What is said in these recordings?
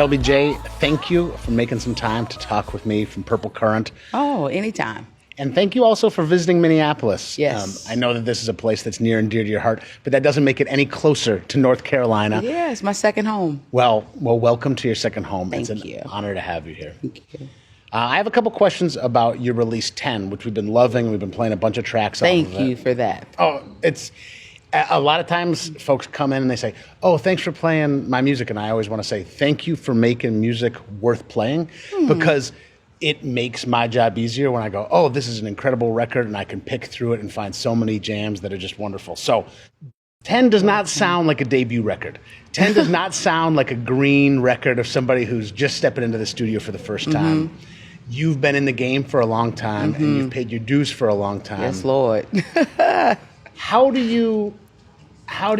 Shelby J, thank you for making some time to talk with me from Purple Current. Oh, anytime. And thank you also for visiting Minneapolis. Yes. I know that this is a place that's near and dear to your heart, but that doesn't make it any closer to North Carolina. Yeah, it's my second home. Well, welcome to your second home. Thank it's you. An honor to have you here. Thank you. I have a couple questions about your release 10, which we've been loving. We've been playing a bunch of tracks off of it. Thank you for that. Oh, it's a lot of times folks come in and they say, oh, thanks for playing my music. And I always want to say, thank you for making music worth playing, because it makes my job easier when I go, oh, this is an incredible record, and I can pick through it and find so many jams that are just wonderful. So 10 does not sound like a debut record. 10 does not sound like a green record of somebody who's just stepping into the studio for the first time. You've been in the game for a long time, and you've paid your dues for a long time. Yes, Lord. How do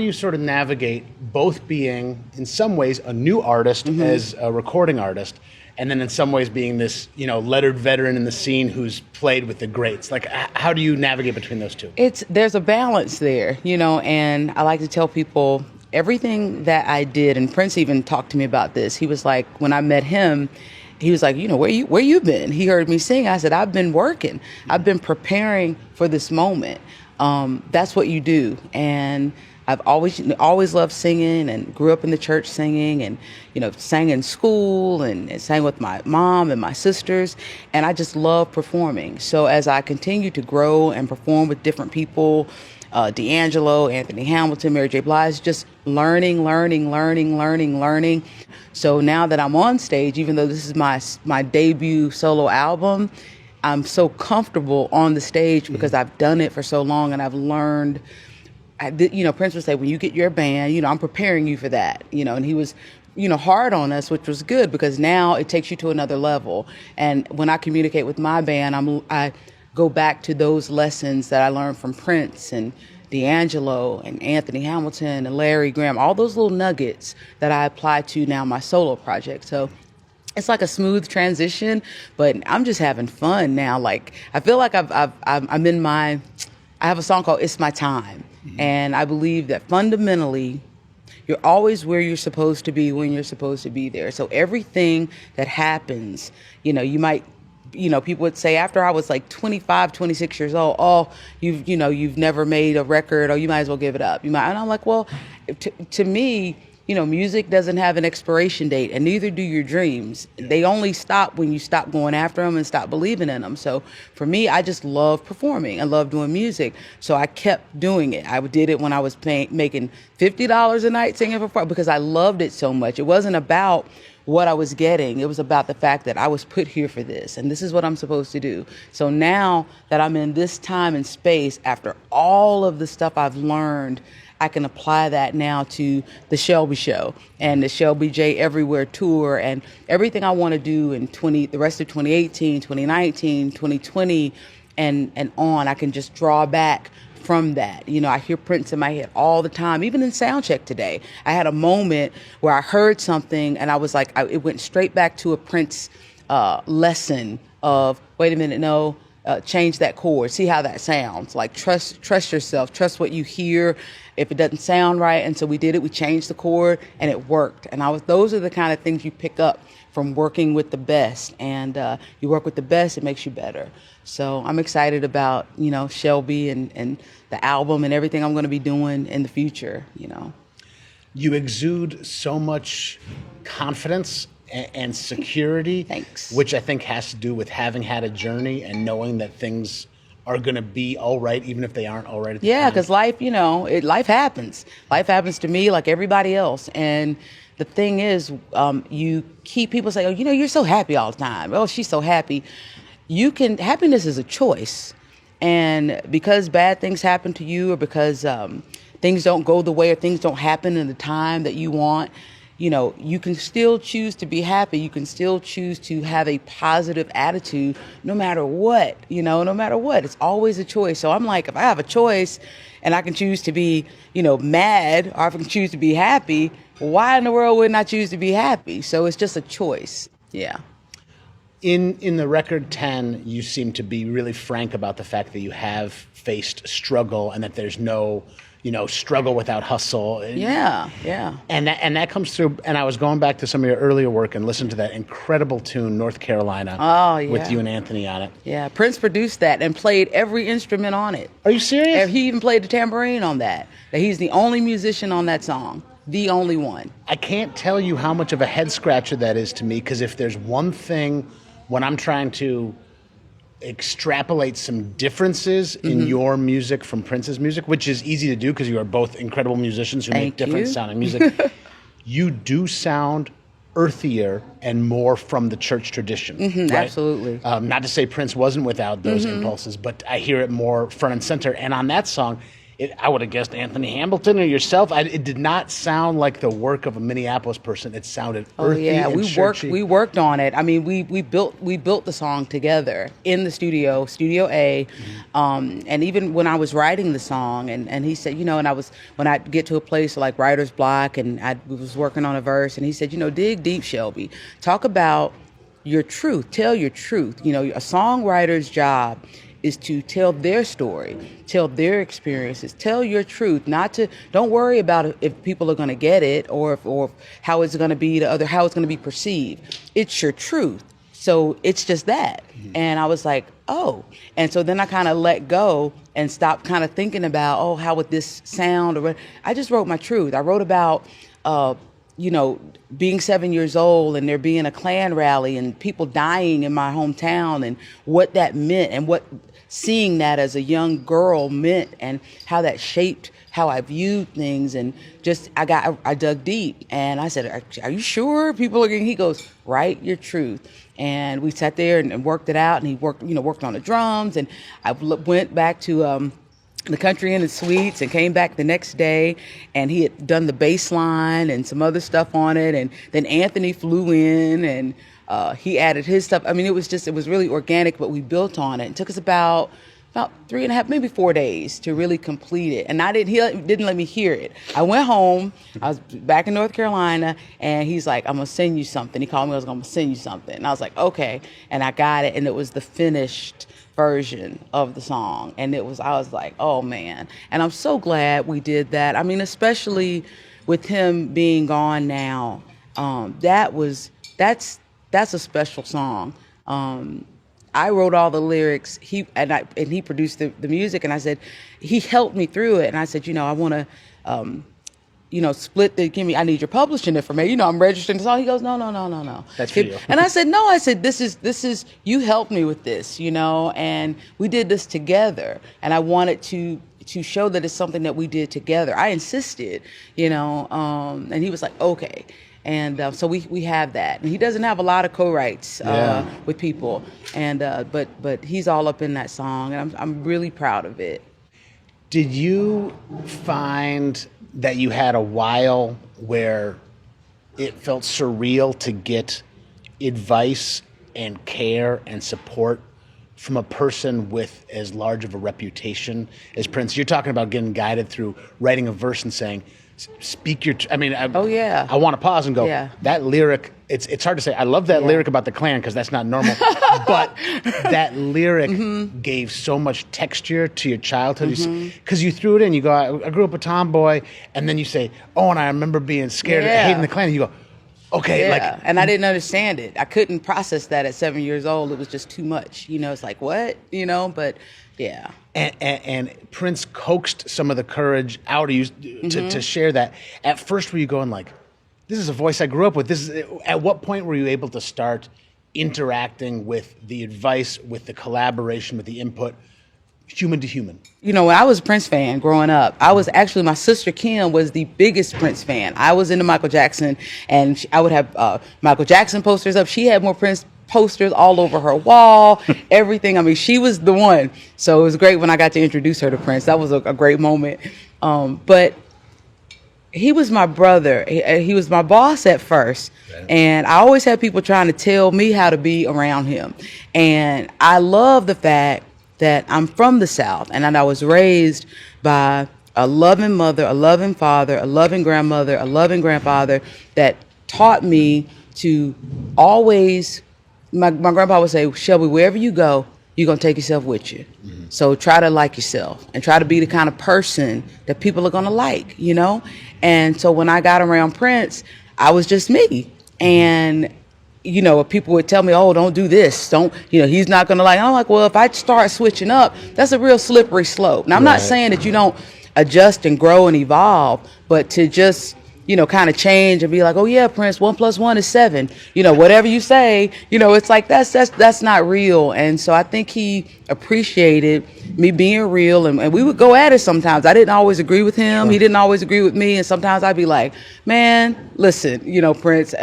you sort of navigate both being, in some ways, a new artist as a recording artist, and then in some ways being this, lettered veteran in the scene who's played with the greats? Like, how do you navigate between those two? There's a balance there, and I like to tell people everything that I did, and Prince even talked to me about this. He was like, when I met him, he was like, where you been? He heard me sing. I said, I've been working. I've been preparing for this moment. That's what you do. And I've always loved singing, and grew up in the church singing, and, sang in school and sang with my mom and my sisters. And I just love performing. So as I continue to grow and perform with different people, D'Angelo, Anthony Hamilton, Mary J. Blige, just learning. So now that I'm on stage, even though this is my debut solo album, I'm so comfortable on the stage because I've done it for so long, and I've learned. Prince would say, when you get your band, I'm preparing you for that, and he was, hard on us, which was good, because now it takes you to another level. And when I communicate with my band, I go back to those lessons that I learned from Prince and D'Angelo and Anthony Hamilton and Larry Graham, all those little nuggets that I apply to now my solo project. So it's like a smooth transition, but I'm just having fun now. Like, I feel like I have a song called It's My Time. And I believe that fundamentally, you're always where you're supposed to be when you're supposed to be there. So everything that happens, you might, people would say after I was like 25, 26 years old, oh, you've never made a record, or you might as well give it up. And I'm like, well, to me, music doesn't have an expiration date, and neither do your dreams. They only stop when you stop going after them and stop believing in them. So for me, I just love performing. I love doing music. So I kept doing it. I did it when I was making $50 a night singing for because I loved it so much. It wasn't about what I was getting. It was about the fact that I was put here for this, and this is what I'm supposed to do. So now that I'm in this time and space, after all of the stuff I've learned, I can apply that now to the Shelby Show and the Shelby J Everywhere tour and everything I want to do in the rest of 2018, 2019, 2020, and on. I can just draw back from that. I hear Prince in my head all the time. Even in soundcheck today, I had a moment where I heard something and I was like, it went straight back to a Prince lesson of, wait a minute, no, change that chord, see how that sounds. Like, trust yourself, trust what you hear. If it doesn't sound right, and so we did it, we changed the chord, and it worked. And those are the kind of things you pick up from working with the best. And you work with the best, it makes you better. So I'm excited about, Shelby and the album and everything I'm going to be doing in the future, You exude so much confidence and security. Thanks. Which I think has to do with having had a journey and knowing that things are going to be all right, even if they aren't all right at the time. Yeah, because life, life happens. Life happens to me like everybody else. And the thing is, you keep people say, oh, you're so happy all the time. Oh, she's so happy. Happiness is a choice. And because bad things happen to you, or because things don't go the way, or things don't happen in the time that you want, you can still choose to be happy. You can still choose to have a positive attitude no matter what, no matter what. It's always a choice. So I'm like, if I have a choice and I can choose to be, mad, or if I can choose to be happy, why in the world wouldn't I choose to be happy? So it's just a choice. Yeah. In the record 10, you seem to be really frank about the fact that you have faced struggle and that there's no struggle without hustle. Yeah. And that comes through. And I was going back to some of your earlier work and listened to that incredible tune, North Carolina, with you and Anthony on it. Yeah, Prince produced that and played every instrument on it. Are you serious? He even played the tambourine on that. He's the only musician on that song. The only one. I can't tell you how much of a head scratcher that is to me, because if there's one thing when I'm trying to extrapolate some differences in your music from Prince's music, which is easy to do because you are both incredible musicians who make different sounding music, you do sound earthier and more from the church tradition. Right? Absolutely. Not to say Prince wasn't without those impulses, but I hear it more front and center. And on that song, I would have guessed Anthony Hamilton or yourself. It did not sound like the work of a Minneapolis person. It sounded earthy and churchy. We worked on it. I mean, we built the song together in the Studio A, and even when I was writing the song, and he said, when I get to a place like writer's block, and I was working on a verse, and he said, dig deep, Shelby, talk about your truth, tell your truth. A songwriter's job is to tell their story, tell their experiences, tell your truth. Don't worry about if people are going to get it or how it's going to be how it's going to be perceived. It's your truth. So it's just that. And I was like, oh. And so then I kind of let go and stopped kind of thinking about, how would this sound? I just wrote my truth. I wrote about, being 7 years old and there being a Klan rally and people dying in my hometown and what that meant and what seeing that as a young girl meant and how that shaped how I viewed things. And just, I dug deep and I said, are you sure people are getting, he goes, write your truth. And we sat there and worked it out, and he worked on the drums, and I went back to, the Country Inn and Suites and came back the next day, and he had done the bass line and some other stuff on it. And then Anthony flew in and he added his stuff. I mean, it was really organic, but we built on it. It took us about 3.5, maybe 4 days to really complete it. And he didn't let me hear it. I went home, I was back in North Carolina, and he's like, I'm gonna send you something. He called me, I was gonna send you something. And I was like, okay. And I got it, and it was the finished version of the song. And I was like, oh man. And I'm so glad we did that. I mean, especially with him being gone now, that's a special song. I wrote all the lyrics. He produced the music, and I said, he helped me through it. And I said, I want to, split I need your publishing information. I'm registering the song. He goes, no. That's for you. And I said, no, this is, you helped me with this, and we did this together. And I wanted to show that it's something that we did together. I insisted, and he was like, okay. And so we have that. And he doesn't have a lot of co-writes with people, and but he's all up in that song, and I'm really proud of it. Did you find that you had a while where it felt surreal to get advice and care and support from a person with as large of a reputation as Prince? You're talking about getting guided through writing a verse and saying, speak your... I want to pause and go, that lyric, it's hard to say. I love that lyric about the Klan because that's not normal. But that lyric gave so much texture to your childhood. Because you threw it in. You go, I grew up a tomboy. And then you say, and I remember being scared and hating the Klan. And you go, okay. And I didn't understand it. I couldn't process that at 7 years old. It was just too much. It's like, what? But... yeah. And Prince coaxed some of the courage out of you to share that. At first, were you going like, this is a voice I grew up with? At what point were you able to start interacting with the advice, with the collaboration, with the input, human to human? When I was a Prince fan growing up, my sister Kim was the biggest Prince fan. I was into Michael Jackson, and I would have Michael Jackson posters up. She had more Prince posters all over her wall, everything. I mean, she was the one. So it was great when I got to introduce her to Prince. That was a great moment. But he was my brother. He was my boss at first. Okay. And I always had people trying to tell me how to be around him. And I love the fact that I'm from the South, and I was raised by a loving mother, a loving father, a loving grandmother, a loving grandfather that taught me to always... My grandpa would say, Shelby, wherever you go, you're going to take yourself with you. So try to like yourself and try to be the kind of person that people are going to like, you know? And so when I got around Prince, I was just me. And, you know, people would tell me, oh, don't do this. Don't, you know, he's not going to like, I'm like, well, if I start switching up, that's a real slippery slope. Now, I'm not saying that you don't adjust and grow and evolve, but to just, you know, kind of change and be like, oh yeah, Prince, 1 + 1 is 7. You know, whatever you say, you know, it's like that's not real. And so I think he appreciated me being real, and we would go at it sometimes. I didn't always agree with him. He didn't always agree with me. And sometimes I'd be like, man, listen, you know, Prince,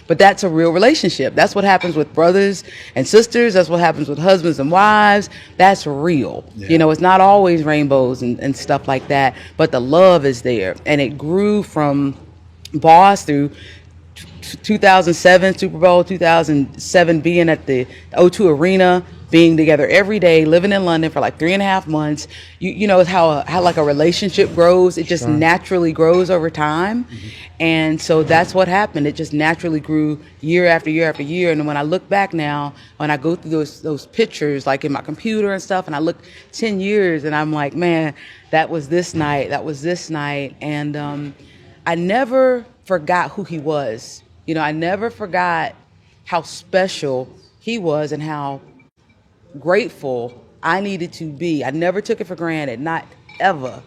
but that's a real relationship. That's what happens with brothers and sisters. That's what happens with husbands and wives. That's real. You know, it's not always rainbows and stuff like that, but the love is there. And it grew from Boss through 2007 Super Bowl, 2007 being at the O2 Arena, being together every day, living in London for like 3.5 months. You know how like a relationship grows. It just naturally grows over time. And so that's what happened. It just naturally grew year after year after year. And when I look back now, when I go through those pictures, like in my computer and stuff, and I look 10 years and I'm like, man, that was this night. And I never forgot who he was. You know, I never forgot how special he was and how grateful I needed to be. I never took it for granted, not ever.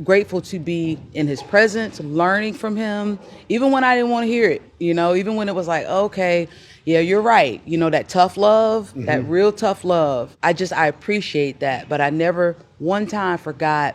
Grateful to be in his presence, learning from him, even when I didn't want to hear it, you know, even when it was like, okay, yeah, you're right. You know, that tough love, that real tough love. I appreciate that. But I never one time forgot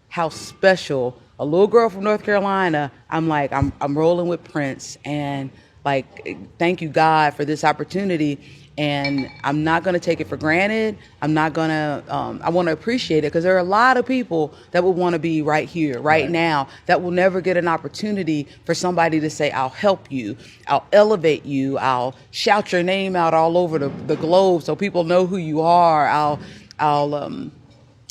how special a little girl from North Carolina, I'm like, I'm rolling with Prince, and like, thank you, God, for this opportunity. And I'm not going to take it for granted. I'm not going to, I want to appreciate it, because there are a lot of people that would want to be right here, right now, that will never get an opportunity for somebody to say, I'll help you, I'll elevate you, I'll shout your name out all over the globe so people know who you are.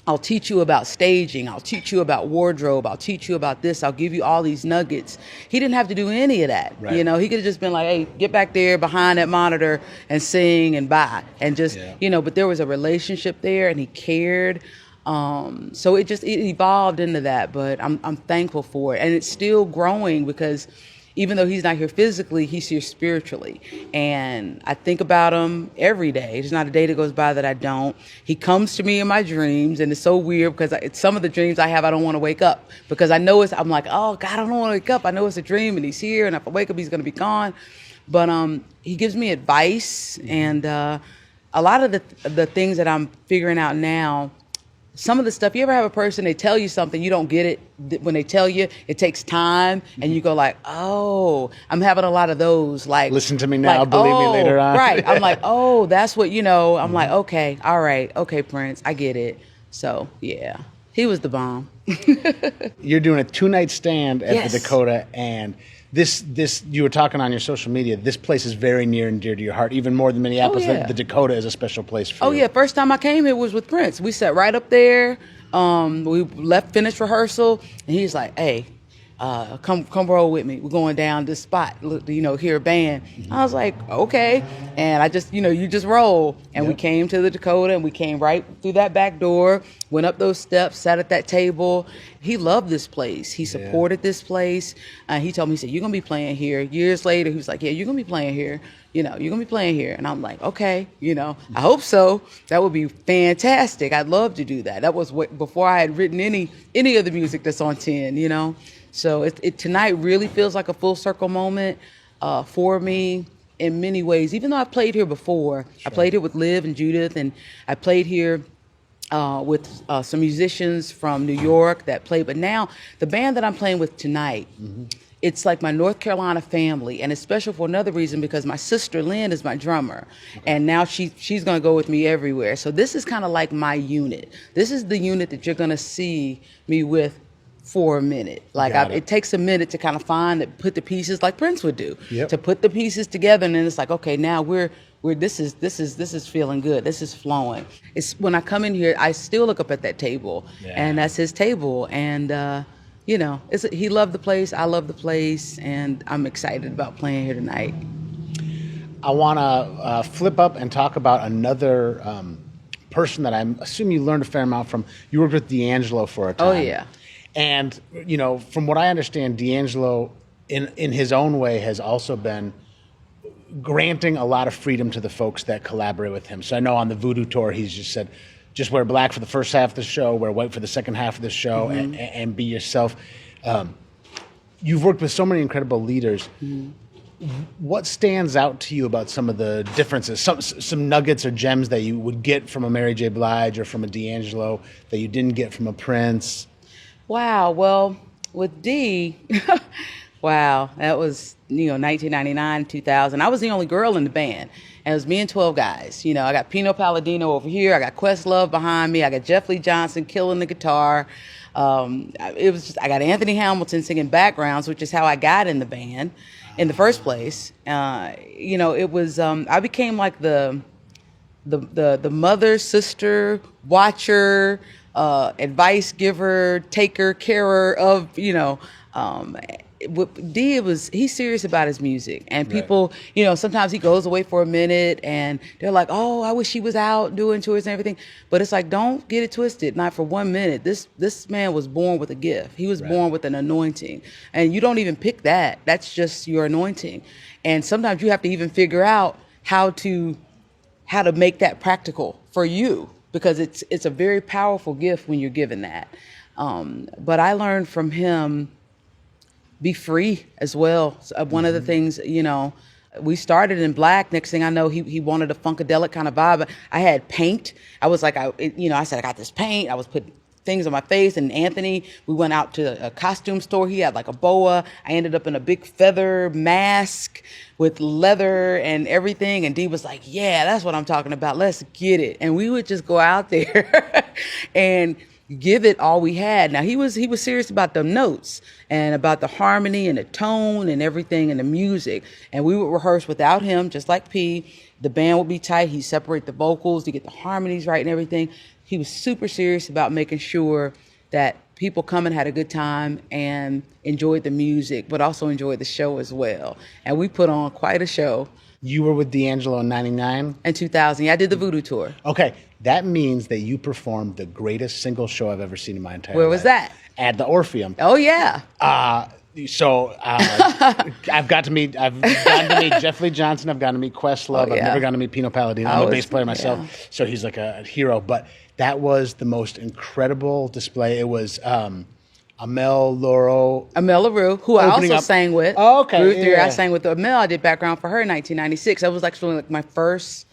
I'll teach you about staging. I'll teach you about wardrobe. I'll teach you about this. I'll give you all these nuggets. He didn't have to do any of that. You know, he could have just been like, hey, get back there behind that monitor and sing and bye. And just, you know, but there was a relationship there, and he cared. So it evolved into that, but I'm thankful for it. And it's still growing, because even though he's not here physically, he's here spiritually. And I think about him every day. There's not a day that goes by that I don't. He comes to me in my dreams, and it's so weird, because some of the dreams I have, I don't want to wake up, because I know I'm like, oh God, I don't want to wake up. I know it's a dream, and he's here, and if I wake up, he's going to be gone. But he gives me advice, and a lot of the things that I'm figuring out now, some of the stuff, you ever have a person, they tell you something, you don't get it when they tell you, it takes time, and you go like, oh, I'm having a lot of those, like, listen to me now, like, believe me later on. Right. I'm like, oh, that's what, you know, I'm like, okay, all right, okay, Prince, I get it. So yeah, he was the bomb. You're doing a 2-night stand at the Dakota, and this you were talking on your social media, this place is very near and dear to your heart, even more than Minneapolis. The Dakota is a special place for you. Oh yeah, first time I came here was with Prince. We sat right up there. We finished rehearsal, and he's like, hey, come roll with me. We're going down this spot, you know, hear a band. I was like, okay. And I just, you know, you just roll. And we came to the Dakota, and we came right through that back door, went up those steps, sat at that table. He loved this place. He supported this place. He told me, he said, you're going to be playing here. Years later, he was like, yeah, you're going to be playing here. You know, you're going to be playing here. And I'm like, okay, you know, I hope so. That would be fantastic. I'd love to do that. That was before I had written any of the music that's on 10, you know. So tonight really feels like a full circle moment for me in many ways. Even though I played here before, I played here with Liv and Judith, and I played here with some musicians from New York that played. But now the band that I'm playing with tonight, it's like my North Carolina family, and it's special for another reason, because my sister Lynn is my drummer, and now she's going to go with me everywhere. So this is kind of like my unit. This is the unit that you're going to see me with for a minute. Like it takes a minute to kind of put the pieces, like Prince would do, to put the pieces together, and then it's like, okay, now this is feeling good. This is flowing. It's when I come in here, I still look up at that table, and that's his table, and you know, he loved the place, I love the place, and I'm excited about playing here tonight. I want to flip up and talk about another person that I assume you learned a fair amount from. You worked with D'Angelo for a time. Oh, yeah. And, you know, from what I understand, D'Angelo, in his own way, has also been granting a lot of freedom to the folks that collaborate with him. So I know on the Voodoo tour, he's just said, just wear black for the first half of the show, wear white for the second half of the show, and be yourself. You've worked with so many incredible leaders. What stands out to you about some of the differences, some nuggets or gems that you would get from a Mary J. Blige or from a D'Angelo that you didn't get from a Prince? Wow. Well, with D, wow, that was, 1999, 2000. I was the only girl in the band. And it was me and 12 guys. I got Pino Palladino over here. I got Questlove behind me. I got Jeff Lee Johnson killing the guitar. I got Anthony Hamilton singing backgrounds, which is how I got in the band in the first place. It was, I became like the mother, sister, watcher, advice giver, taker, carer of, with D, he's serious about his music, and people, sometimes he goes away for a minute and they're like, oh, I wish he was out doing tours and everything. But it's like, don't get it twisted. Not for 1 minute. This man was born with a gift. He was born with an anointing, and you don't even pick that. That's just your anointing. And sometimes you have to even figure out how to make that practical for you, because it's a very powerful gift when you're given that. But I learned from him, be free as well. So one of the things, we started in black. Next thing I know, he wanted a funkadelic kind of vibe. I had paint. I was like, I said, I got this paint. I was putting things on my face. And Anthony, we went out to a costume store. He had like a boa. I ended up in a big feather mask with leather and everything. And Dee was like, yeah, that's what I'm talking about. Let's get it. And we would just go out there and give it all we had. Now he was serious about the notes and about the harmony and the tone and everything and the music. And we would rehearse without him, just like P. The band would be tight. He'd separate the vocals to get the harmonies right and everything. He was super serious about making sure that people come and had a good time and enjoyed the music, but also enjoyed the show as well. And we put on quite a show. You were with D'Angelo in 99? In 2000. Yeah, I did the Voodoo tour. Okay. That means that you performed the greatest single show I've ever seen in my entire life. Where was that? At the Orpheum. Oh, yeah. So I've gotten to meet Jeff Lee Johnson. I've gotten to meet Questlove. Oh, yeah. I've never gotten to meet Pino Palladino. I'm a bass player myself, so he's like a hero. But that was the most incredible display. It was Amel LaRue, who I also sang with. Oh, okay. I sang with Amel. I did background for her in 1996. That was actually like my first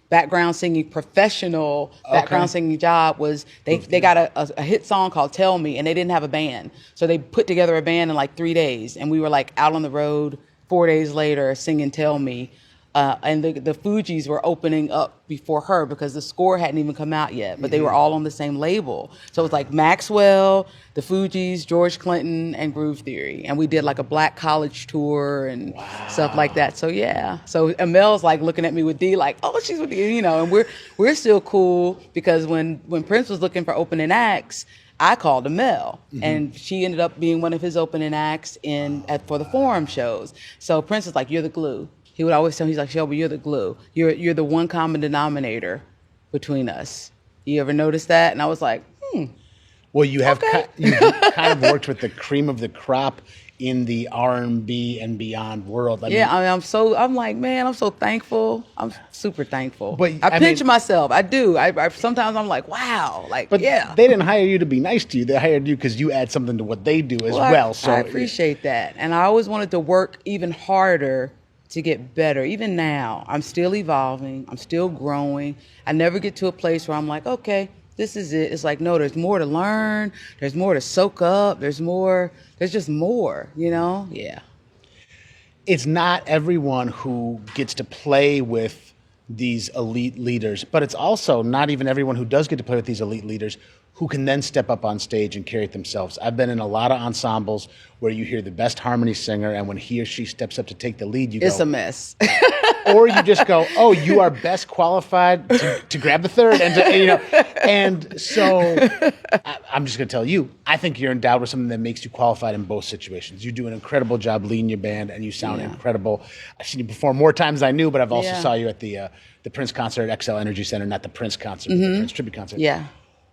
background singing professional background singing job. Was they got a hit song called Tell Me, and they didn't have a band, so they put together a band in like 3 days, and we were like out on the road 4 days later singing Tell Me. And the Fugees were opening up before her because the score hadn't even come out yet, but they were all on the same label. So it was like Maxwell, the Fugees, George Clinton, and Groove Theory. And we did like a black college tour and stuff like that. So yeah. So Amel's like looking at me with D like, oh, she's with you, and we're still cool because when Prince was looking for opening acts, I called Amel, and she ended up being one of his opening acts for the Forum shows. So Prince is like, you're the glue. He would always tell me, he's like, Shelby, you're the glue. You're the one common denominator between us. You ever notice that? And I was like, Well, you have kind of worked with the cream of the crop in the R&B and beyond world. I'm so thankful. I'm super thankful. But I pinch myself. I do. I sometimes I'm like, wow. But they didn't hire you to be nice to you. They hired you because you add something to what they do as well. So I appreciate that. And I always wanted to work even harder to get better. Even now, I'm still evolving. I'm still growing. I never get to a place where I'm like, okay, this is it. It's like, no, there's more to learn. There's more to soak up. There's just more, Yeah. It's not everyone who gets to play with these elite leaders, but it's also not even everyone who does get to play with these elite leaders who can then step up on stage and carry it themselves. I've been in a lot of ensembles where you hear the best harmony singer, and when he or she steps up to take the lead, you go, it's a mess. or you just go, oh, you are best qualified to grab the third, and so I'm just going to tell you, I think you're endowed with something that makes you qualified in both situations. You do an incredible job leading your band, and you sound incredible. I've seen you perform more times than I knew, but I've also saw you at the Prince concert at XL Energy Center, not the Prince concert, but the Prince tribute concert. Yeah.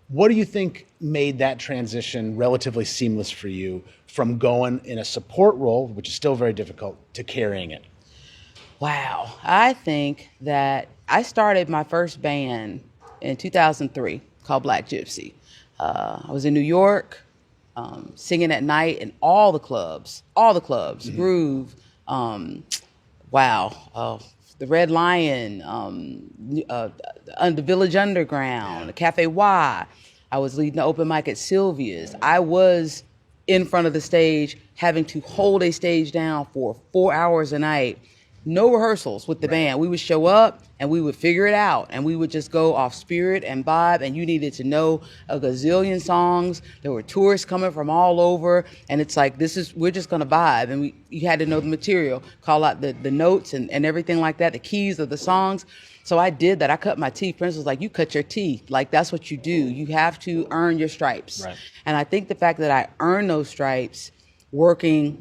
What do you think made that transition relatively seamless for you from going in a support role, which is still very difficult, to carrying it? Wow. I think that I started my first band in 2003 called Black Gypsy. I was in New York, singing at night in all the clubs, Groove, the Red Lion, the Village Underground, the Cafe Y. I was leading the open mic at Sylvia's. I was in front of the stage, having to hold a stage down for 4 hours a night. No rehearsals with the band. We would show up and we would figure it out, and we would just go off spirit and vibe, and you needed to know a gazillion songs. There were tourists coming from all over, and it's like, we're just gonna vibe, and you had to know the material, call out the notes and everything like that, the keys of the songs. So I did that. I cut my teeth. Prince was like, you cut your teeth. Like, that's what you do. You have to earn your stripes. Right. And I think the fact that I earned those stripes working,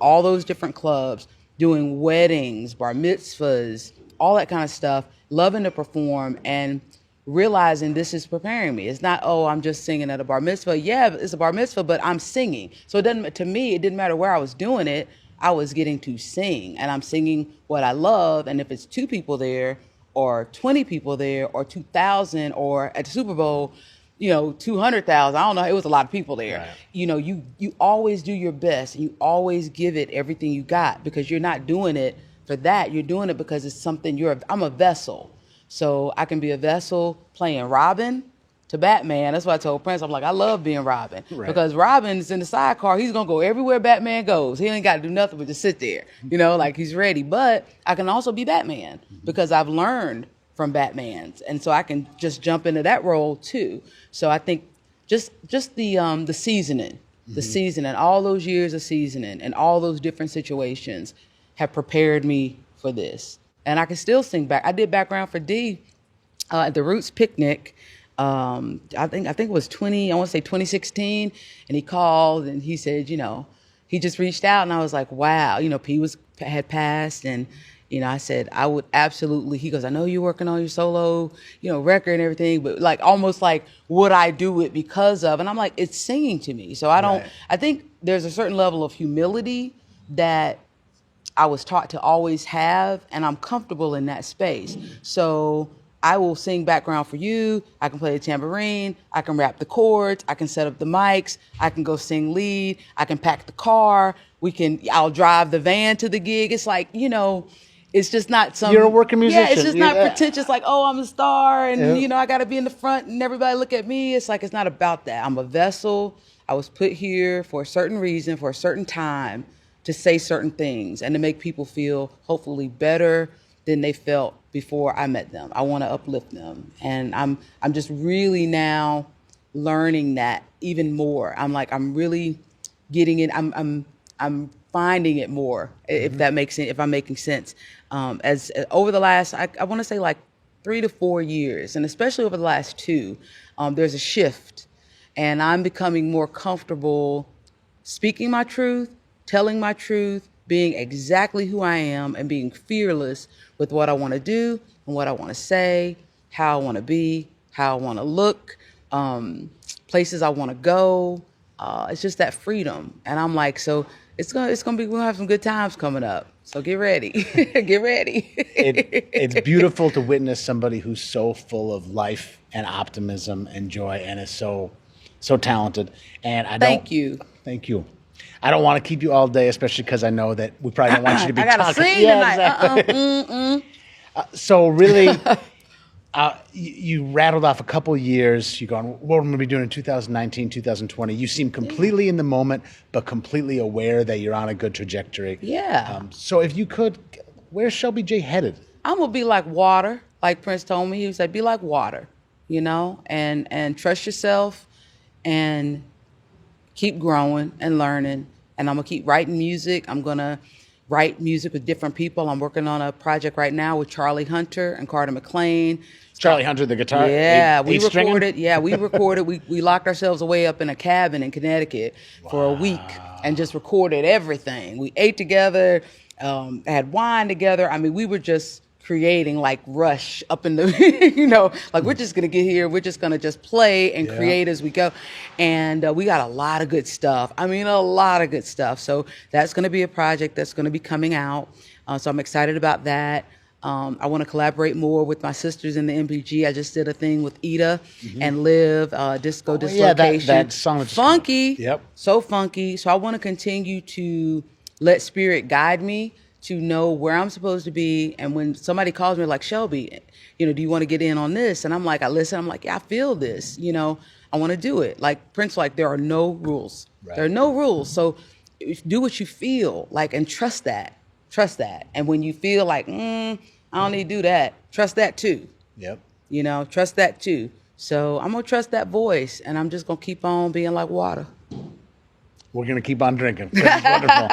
all those different clubs, doing weddings, bar mitzvahs, all that kind of stuff, loving to perform and realizing this is preparing me. It's not, oh, I'm just singing at a bar mitzvah. Yeah, it's a bar mitzvah, but I'm singing. So it didn't matter where I was doing it. I was getting to sing, and I'm singing what I love. And if it's 2 people there or 20 people there or 2,000 or at the Super Bowl, 200,000, I don't know, it was a lot of people there. Right. You always do your best, and you always give it everything you got, because you're not doing it for that. You're doing it because it's something I'm a vessel. So I can be a vessel playing Robin to Batman. That's why I told Prince, I'm like, I love being Robin. Right. Because Robin's in the sidecar. He's going to go everywhere Batman goes. He ain't got to do nothing but just sit there, like he's ready. But I can also be Batman because I've learned from Batman's. And so I can just jump into that role too. So I think just the seasoning, the seasoning, all those years of seasoning and all those different situations have prepared me for this. And I can still sing back. I did background for D at the Roots Picnic. I think it was 2016. And he called and he said, he just reached out, and I was like, wow, P had passed, and I said, I would absolutely, he goes, I know you're working on your solo, record and everything, but almost like, would I do it because of, and I'm like, it's singing to me. So I think there's a certain level of humility that I was taught to always have, and I'm comfortable in that space. So I will sing background for you. I can play the tambourine. I can rap the chords. I can set up the mics. I can go sing lead. I can pack the car. I'll drive the van to the gig. It's like, it's just not some. You're a working musician. Yeah, it's just not pretentious. Like, oh, I'm a star, and I got to be in the front, and everybody look at me. It's like, it's not about that. I'm a vessel. I was put here for a certain reason, for a certain time, to say certain things and to make people feel hopefully better than they felt before I met them. I want to uplift them, and I'm just really now learning that even more. I'm really getting it. I'm finding it more, if that makes sense, if I'm making sense. As over the last, I want to say 3 to 4 years, and especially over the last 2, there's a shift, and I'm becoming more comfortable speaking my truth, telling my truth, being exactly who I am, and being fearless with what I want to do and what I want to say, how I want to be, how I want to look, places I want to go. It's just that freedom, and I'm like, so. It's gonna be. We'll have some good times coming up. So get ready, get ready. It's beautiful to witness somebody who's so full of life and optimism and joy, and is so talented. And Thank you. I don't want to keep you all day, especially because I know that we probably don't want you to be I gotta talking. sing tonight. Exactly. So really. You rattled off a couple years. You're going, what am I going to be doing in 2019, 2020? You seem completely in the moment, but completely aware that you're on a good trajectory. Yeah. So if you could, where's Shelby J headed? I'm going to be like water, like Prince told me. He was like, be like water. and trust yourself and keep growing and learning. And I'm going to keep writing music. I'm going to write music with different people. I'm working on a project right now with Charlie Hunter and Carter McLean. Charlie Hunter, the guitar. Yeah, we eight-stringing? recorded. Yeah, we recorded. We locked ourselves away up in a cabin in Connecticut for a week and just recorded everything. We ate together, had wine together. I mean, we were just creating like Rush up in the, like we're just gonna get here. We're just gonna just play and create as we go, and we got a lot of good stuff. I mean, a lot of good stuff. So that's gonna be a project that's gonna be coming out. So I'm excited about that. I want to collaborate more with my sisters in the MPG. I just did a thing with Ida and Liv, Disco Dislocation. That song was funky. Yep. So funky. So I want to continue to let spirit guide me to know where I'm supposed to be. And when somebody calls me like, Shelby, do you want to get in on this? And I'm like, I listen. I'm like, yeah, I feel this. I want to do it. Like Prince, like there are no rules. Right. There are no rules. So do what you feel like and trust that. Trust that. And when you feel like, I don't need to do that, trust that too. Yep. Trust that too. So I'm going to trust that voice, and I'm just going to keep on being like water. We're going to keep on drinking. This is wonderful.